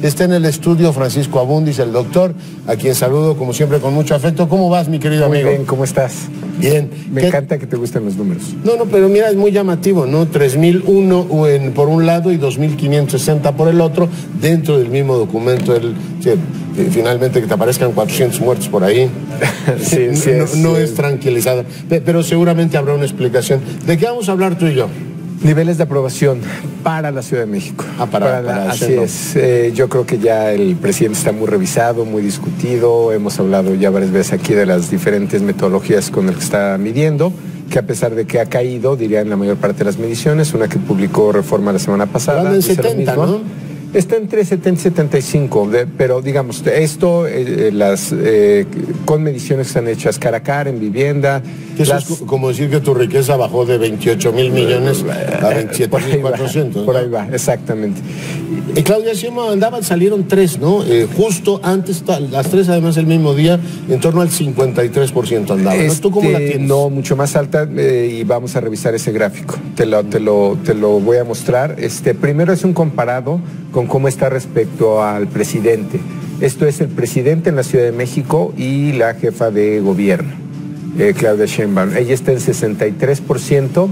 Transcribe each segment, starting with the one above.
Está en el estudio Francisco Abundis, el doctor, a quien saludo como siempre con mucho afecto. ¿Cómo vas, mi querido amigo? Muy bien, ¿cómo estás? Bien. Me encanta que te gusten los números. No, pero mira, es muy llamativo, ¿no? 3.001 por un lado y 2.560 por el otro, dentro del mismo documento. Finalmente que te aparezcan 400 muertos por ahí. Sí, no es tranquilizador. Pero seguramente habrá una explicación. ¿De qué vamos a hablar tú y yo? Niveles de aprobación para la Ciudad de México. Así es. Yo creo que ya el presidente está muy revisado, muy discutido. Hemos hablado ya varias veces aquí de las diferentes metodologías con las que está midiendo, que a pesar de que ha caído, diría en la mayor parte de las mediciones, una que publicó Reforma la semana pasada. Hablan en 70, ¿no? Está entre 70 y 75, pero digamos, esto con mediciones que están hechas cara a cara, en vivienda. Eso es como decir que tu riqueza bajó de 28.000 millones a 27.400. Por ahí va, exactamente. Y Claudia Sheinbaum salieron 3, ¿no? Justo antes, las 3 además el mismo día, en torno al 53% andaban, ¿no? ¿Tú cómo la tienes? No, mucho más alta, y vamos a revisar ese gráfico. Te lo voy a mostrar. Primero es un comparado con cómo está respecto al presidente. Esto es el presidente en la Ciudad de México y la jefa de gobierno, Claudia Sheinbaum. Ella está en 63%,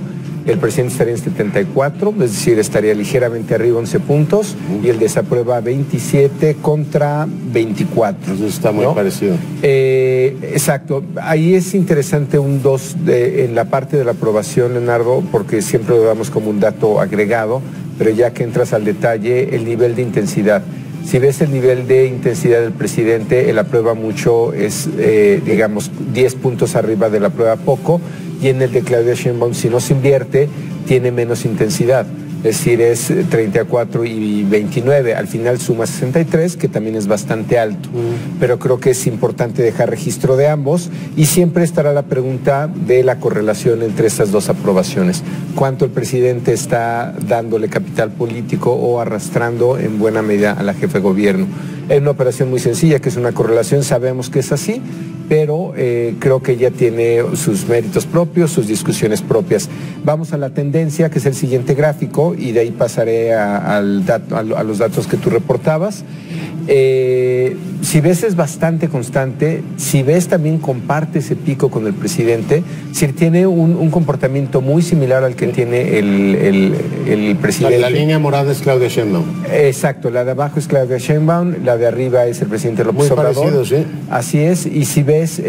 el presidente estaría en 74%, es decir, estaría ligeramente arriba 11 puntos, y el desaprueba 27 contra 24. Eso está muy parecido. Exacto. Ahí es interesante un 2 en la parte de la aprobación, Leonardo, porque siempre lo damos como un dato agregado, pero ya que entras al detalle, el nivel de intensidad. Si ves el nivel de intensidad del presidente, el aprueba mucho es, digamos, 10 puntos arriba del aprueba poco, y en el de Claudia Sheinbaum, si no se invierte, tiene menos intensidad. Es decir, es 34 y 29, al final suma 63, que también es bastante alto. Pero creo que es importante dejar registro de ambos, y siempre estará la pregunta de la correlación entre estas dos aprobaciones. ¿Cuánto el presidente está dándole capital político o arrastrando en buena medida a la jefa de gobierno? Es una operación muy sencilla, que es una correlación, sabemos que es así, pero creo que ella tiene sus méritos propios, sus discusiones propias. Vamos a la tendencia, que es el siguiente gráfico, y de ahí pasaré a los datos que tú reportabas. Si ves, es bastante constante. Si ves, también comparte ese pico con el presidente. Si tiene un comportamiento muy similar al que tiene el presidente. La línea morada es Claudia Sheinbaum. Exacto, la de abajo es Claudia Sheinbaum, la de arriba es el presidente López Obrador. Muy parecido, sí. Así es, y si ves,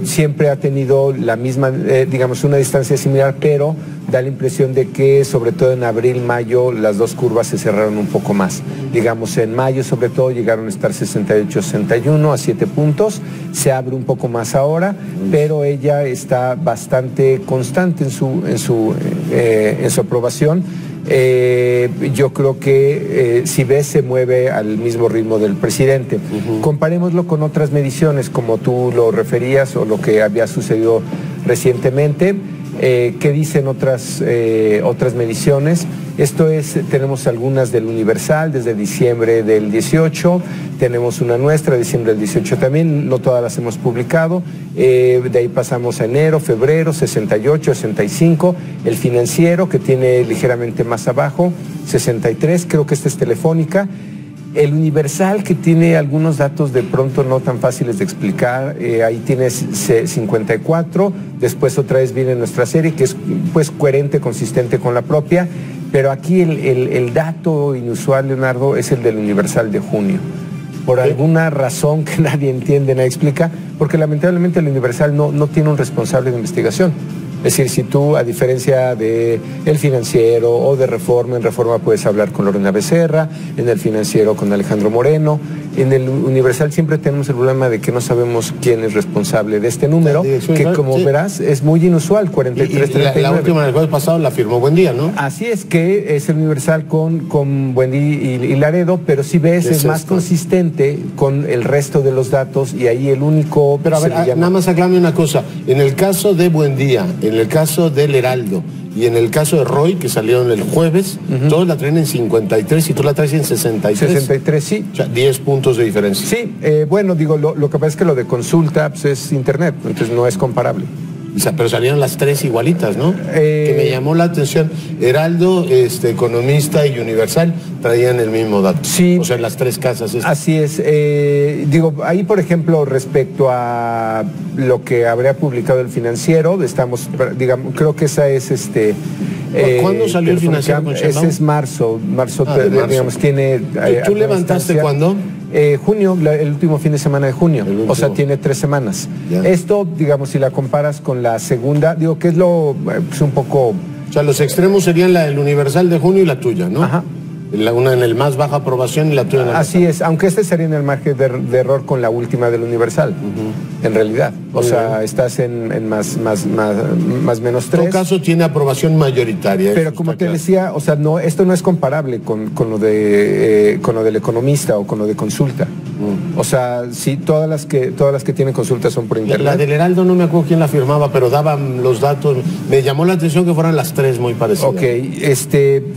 siempre ha tenido la misma, digamos, una distancia similar, pero da la impresión de que, sobre todo en abril, mayo, las dos curvas se cerraron un poco más. Digamos, en mayo, sobre todo, llegaron a estar 68-61 a 7 puntos. Se abre un poco más ahora, pero ella está bastante constante en su aprobación. Yo creo que si ves, se mueve al mismo ritmo del presidente. Comparémoslo con otras mediciones, como tú lo referías, o lo que había sucedido recientemente. ¿Qué dicen otras mediciones? Esto es, tenemos algunas del Universal desde diciembre del 18, tenemos una nuestra, diciembre del 18 también, no todas las hemos publicado. De ahí pasamos a enero, febrero, 68, 65, el Financiero, que tiene ligeramente más abajo, 63, creo que esta es Telefónica. El Universal, que tiene algunos datos de pronto no tan fáciles de explicar, ahí tienes 54, después otra vez viene nuestra serie, que es pues coherente, consistente con la propia, pero aquí el dato inusual, Leonardo, es el del Universal de junio. Por alguna razón que nadie entiende, nadie explica, porque lamentablemente el Universal no tiene un responsable de investigación. Es decir, si tú, a diferencia de El Financiero o de Reforma, en Reforma puedes hablar con Lorena Becerra, en El Financiero con Alejandro Moreno, en el Universal siempre tenemos el problema de que no sabemos quién es responsable de este número, que como verás es muy inusual, 43-39. La última del jueves pasado la firmó Buendía, ¿no? Así es, que es el Universal con Buendía y Laredo, pero si ves es más consistente con el resto de los datos, y ahí el único... Pero a ver, nada más aclame una cosa, en el caso de Buendía, en el caso del Heraldo y en el caso de Roy, que salieron el jueves, todos la traen en 53 y tú la traes en 63. 63, sí. O sea, 10 puntos de diferencia. Sí, bueno, digo, lo que pasa es que lo de consulta pues, es internet, entonces no es comparable. pero salieron las tres igualitas, ¿no? Que me llamó la atención. Heraldo, Economista y Universal traían el mismo dato. Sí. O sea, las tres casas. Así es. Digo, ahí, por ejemplo, respecto a lo que habría publicado el Financiero, estamos, digamos, creo que esa es ¿cuándo salió el Financiero con Sheinbaum? Ese es marzo, digamos, tiene... ¿Tú levantaste cuándo? Junio, el último fin de semana de junio, o sea, tiene 3 semanas. Ya. Esto, digamos, si la comparas con la segunda, digo que es un poco... O sea, los extremos serían la del Universal de junio y la tuya, ¿no? Ajá. Una en el más baja aprobación y la tuya en el Así es, aunque sería en el margen de error con la última del Universal, en realidad. O sea, estás en más menos 3. En todo caso tiene aprobación mayoritaria. Pero como te decía, o sea, esto no es comparable con lo del Economista o con lo de Consulta. O sea, sí, todas las que tienen consulta son por internet. La del Heraldo no me acuerdo quién la firmaba, pero daban los datos. Me llamó la atención que fueran las tres muy parecidas. Ok,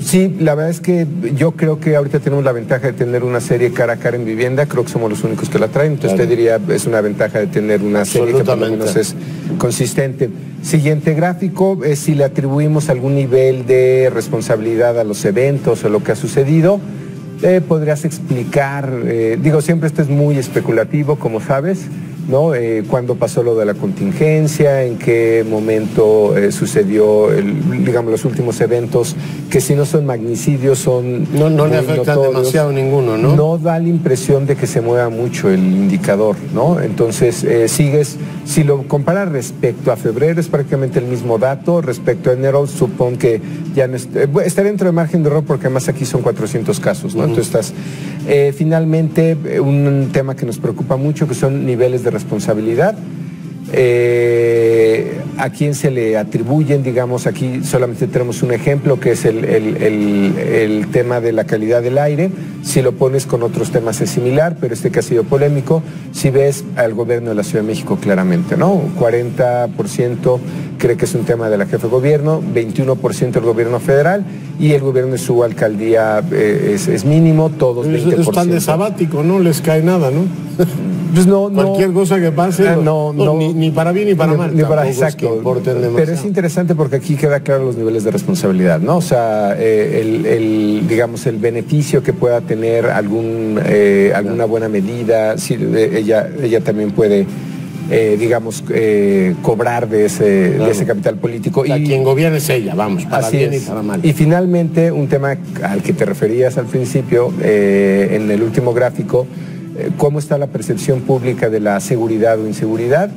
sí, la verdad es que yo creo que ahorita tenemos la ventaja de tener una serie cara a cara en vivienda. Creo que somos los únicos que la traen. Entonces te diría, es una ventaja de tener una serie que por lo menos es consistente. Siguiente gráfico es si le atribuimos algún nivel de responsabilidad a los eventos o lo que ha sucedido. ¿Podrías explicar? Digo, siempre esto es muy especulativo, como sabes, ¿no? ¿Cuándo pasó lo de la contingencia? ¿En qué momento sucedió, digamos, los últimos eventos? Que si no son magnicidios, son... No le afecta demasiado ninguno, ¿no? No da la impresión de que se mueva mucho el indicador, ¿no? Entonces, si lo comparas respecto a febrero, es prácticamente el mismo dato. Respecto a enero, supongo que ya no está dentro de margen de error, porque además aquí son 400 casos, ¿no? Entonces estás... finalmente, un tema que nos preocupa mucho, que son niveles de responsabilidad. ¿A quién se le atribuyen? Digamos, aquí solamente tenemos un ejemplo, que es el tema de la calidad del aire. Si lo pones con otros temas es similar, pero que ha sido polémico. Si ves al gobierno de la Ciudad de México claramente, ¿no? 40% cree que es un tema de la jefa de gobierno, 21% el gobierno federal, y el gobierno de su alcaldía es mínimo, todos 20%. Están de sabático, no les cae nada, ¿no? Pues cualquier cosa que pase, ni para bien ni para mal. Exacto. Pero es interesante porque aquí queda claro los niveles de responsabilidad, ¿no? O sea, digamos, el beneficio que pueda tener alguna buena medida, si ella también puede, digamos, cobrar de ese capital político. Y quien gobierna es ella, vamos, para bien y para mal. Y finalmente, un tema al que te referías al principio, en el último gráfico, ¿cómo está la percepción pública de la seguridad o inseguridad?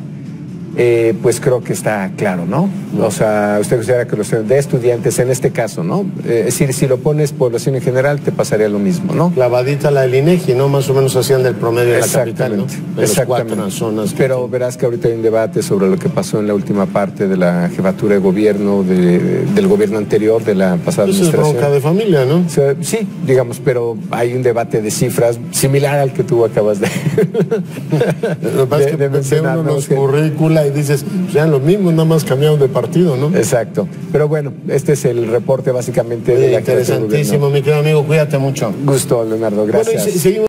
Pues creo que está claro, ¿no? O sea, usted considera que los de estudiantes, en este caso, ¿no? Es decir, si lo pones población en general, te pasaría lo mismo, ¿no? Clavadita la del INEGI, ¿no? Más o menos hacían del promedio de la capital, ¿no? Exactamente. Zonas. Pero verás que ahorita hay un debate sobre lo que pasó en la última parte de la jefatura de gobierno, del gobierno anterior, de la pasada administración. Es bronca de familia, ¿no? O sea, sí, digamos, pero hay un debate de cifras similar al que tú acabas de Lo que pasa es que mencionar, uno los currícula y dices, sean los mismos, nada más cambiaron de partido, ¿no? Exacto. Pero bueno, este es el reporte básicamente de la interesantísimo, mi querido amigo, cuídate mucho. Gusto, Leonardo, gracias. Bueno, seguimos.